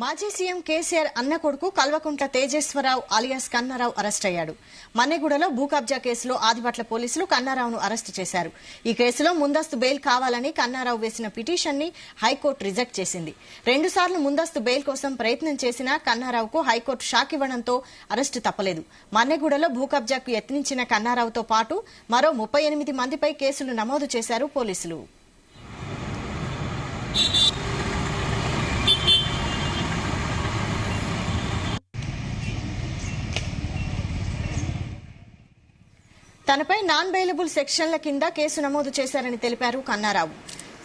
మాజీ సీఎం కేసీఆర్ అన్న కొడుకు కల్వకుంట్ల తేజేశ్వరరావు అలియాస్ కన్నారావు అరెస్ట్ అయ్యాడు. మన్నెగూడలో భూ కబ్జా కేసులో ఆదిబట్ల పోలీసులు కన్నారావును అరెస్టు చేశారు. ఈ కేసులో ముందస్తు బెయిల్ కావాలని కన్నారావు వేసిన పిటిషన్ ని హైకోర్టు రిజెక్ట్ చేసింది. 2 సార్లు ముందస్తు బెయిల్ కోసం ప్రయత్నం చేసినా కన్నారావుకు హైకోర్టు షాక్ ఇవ్వడంతో అరెస్టు తప్పలేదు. మన్నెగూడలో భూ కబ్జాకు యత్నించిన కన్నారావుతో పాటు మరో 38 మందిపై కేసులు నమోదు చేశారు పోలీసులు. తనపై నాన్ బెయిలబుల్ సెక్షన్ల కింద కేసు నమోదు చేశారని తెలిపారు కన్నారావు.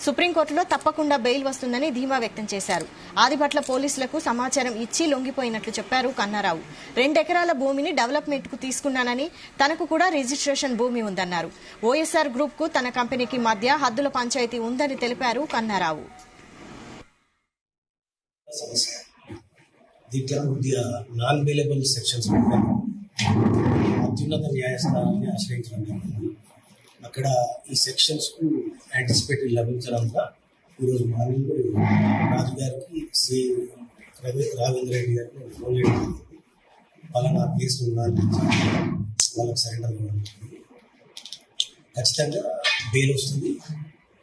సుప్రీంకోర్టులో తప్పకుండా బెయిల్ వస్తుందని ధీమా వ్యక్తం చేశారు. ఆదిబట్ల పోలీసులకు సమాచారం ఇచ్చి లొంగిపోయినట్లు చెప్పారు కన్నారావు. 2 ఎకరాల భూమిని డెవలప్మెంట్ కు తీసుకున్నానని, తనకు కూడా రిజిస్ట్రేషన్ భూమి ఉందన్నారు. ఓఎస్ఆర్ గ్రూప్ కు తన కంపెనీకి మధ్య హద్దుల పంచాయతీ ఉందని తెలిపారు కన్నారావు. అత్యున్నత న్యాయస్థానాన్ని ఆశ్రయించడం జరిగింది. అక్కడ ఈ సెక్షన్స్ కు యాంటిసిపేటరీ లభించడంతో ఈరోజు మార్నింగ్ రాజుగారికి శ్రీ రావేంద్ర రెడ్డి గారికి ఫోన్ చేయడం జరిగింది. పలానా కేసు ఉందని వాళ్ళకి సరెండర్ ఇవ్వడం జరిగింది. ఖచ్చితంగా బెయిల్ వస్తుంది.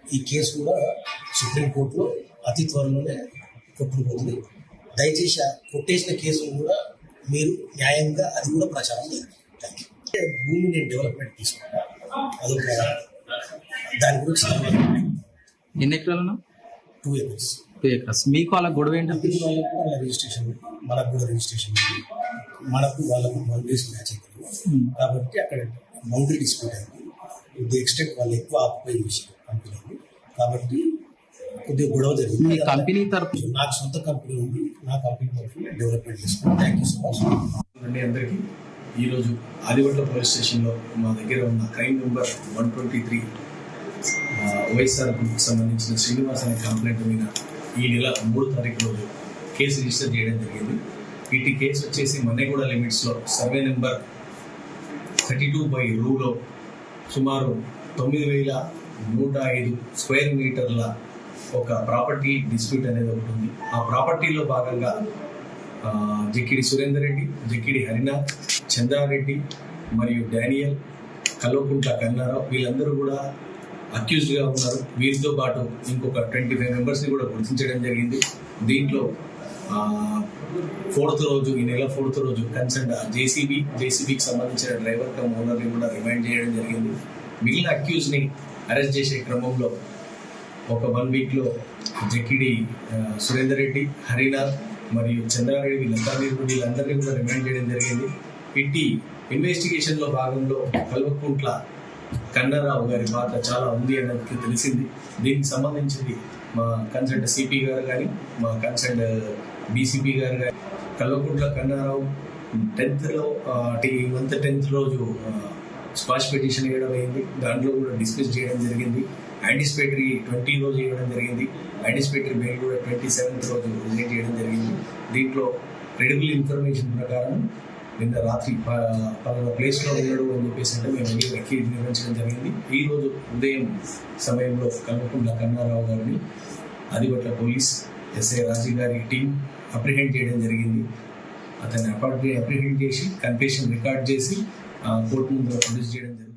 ఈ కేసు కూడా సుప్రీంకోర్టులో అతి త్వరలోనే కొట్టుకుపోతుంది. దయచేసి కొట్టేసిన కేసును కూడా మీరు న్యాయంగా అది కూడా ప్రచారం చేయాలి. భూమి నేను డెవలప్మెంట్ తీసుకుంటా, అదొక దాని గురించి ఎన్ని ఎకరాలు? 2 acres. 2 acres. మీకు అలా గొడవ ఏంటంటే వాళ్ళకు కూడా అలా రిజిస్ట్రేషన్, మనకు కూడా రిజిస్ట్రేషన్ ఉంది. మనకు వాళ్ళకు బౌండరీస్ మ్యాచ్ అవుతుంది కాబట్టి అక్కడ బౌండరీ డిస్ప్యూట్ అయింది. ది ఎక్స్టెంట్ వాళ్ళు ఎక్కువ ఆక్యుపై చేశారు కంపెనీని, కాబట్టి కొద్దిగా గొడవ జరిగింది. కంపెనీ తరఫు నాకు సొంత కంపెనీ ఉంది, నా కంపెనీ తరఫు డెవలప్మెంట్ చేసుకున్నాను. థ్యాంక్ యూ సో మచ్ అందరికీ. ఈరోజు ఆదిబట్ల పోలీస్ స్టేషన్లో మా దగ్గర ఉన్న క్రైమ్ నెంబర్ 123 వైఎస్ఆర్ గ్రూప్కి సంబంధించిన శ్రీనివాస్ అనే కంప్లైంట్ మీద ఈ నెల 3వ తారీఖు రోజు కేసు రిజిస్టర్ చేయడం జరిగింది. ఇటు కేసు వచ్చేసి మన్నెగూడ లిమిట్స్లో సర్వే నెంబర్ 32/రూలో సుమారు 9,105 స్క్వేర్ మీటర్ల ఒక ప్రాపర్టీ డిస్ప్యూట్ అనేది ఒకటి ఉంది. ఆ ప్రాపర్టీలో భాగంగా జక్కిడి సురేందర్ రెడ్డి, జక్కిడి హరినాథ్, చంద్రారెడ్డి మరియు డానియల్, కల్వకుంట్ల కన్నారావు వీళ్ళందరూ కూడా అక్యూజ్డ్గా ఉన్నారు. వీరితో పాటు ఇంకొక 25 మెంబర్స్ని కూడా గుర్తించడం జరిగింది. దీంట్లో 4వ రోజు, ఈ నెల 4వ రోజు కన్సర్న్ జేసీబీకి సంబంధించిన డ్రైవర్ కమ్ ఓనర్ని కూడా రిమైండ్ చేయడం జరిగింది. మిగిలిన అక్యూజ్ని అరెస్ట్ చేసే క్రమంలో ఒక 1 వీక్లో జక్కిడి సురేందర్ రెడ్డి, హరినాథ్ మరియు చంద్రారెడ్డి వీళ్ళందరినీ కూడా రిమైండ్ చేయడం జరిగింది. ఇట్టి ఇన్వెస్టిగేషన్లో భాగంలో కల్వకుంట్ల కన్నారావు గారి పాత్ర చాలా ఉంది అన్నది తెలిసింది. దీనికి సంబంధించింది మా కన్సర్న్ సిపి గారు కానీ, మా కన్సర్న్ బీసీపీ గారు కానీ, కల్వకుంట్ల కన్నారావు 10th రోజు స్క్వాష్ పిటిషన్ వేయడం అయింది. దాంట్లో కూడా డిస్మిస్ చేయడం జరిగింది. యాంటిసిపేటరీ 20 రోజు ఇవ్వడం జరిగింది. యాంటిసిపేటరీ బెయిల్ కూడా 27th రోజు రిజెక్ట్ చేయడం జరిగింది. దీంట్లో క్రెడిబుల్ ఇన్ఫర్మేషన్ ప్రకారం నిన్న రాత్రి పలానా ప్లేస్లో ఉన్నాడు అని చెప్పేసి అంటే మేము వెళ్ళి వెక్కి నిర్వహించడం జరిగింది. ఈ రోజు ఉదయం సమయంలో కల్వకుంట్ల కన్నారావు గారిని ఆదిబట్ల పోలీస్ ఎస్ఐ రాజీ గారి టీం అప్రిహెండ్ చేయడం జరిగింది. అతన్ని అప్రిహెండ్ చేసి కన్ఫెషన్ రికార్డ్ చేసి కోర్టు ముందు ప్రొడ్యూస్ చేయడం జరిగింది.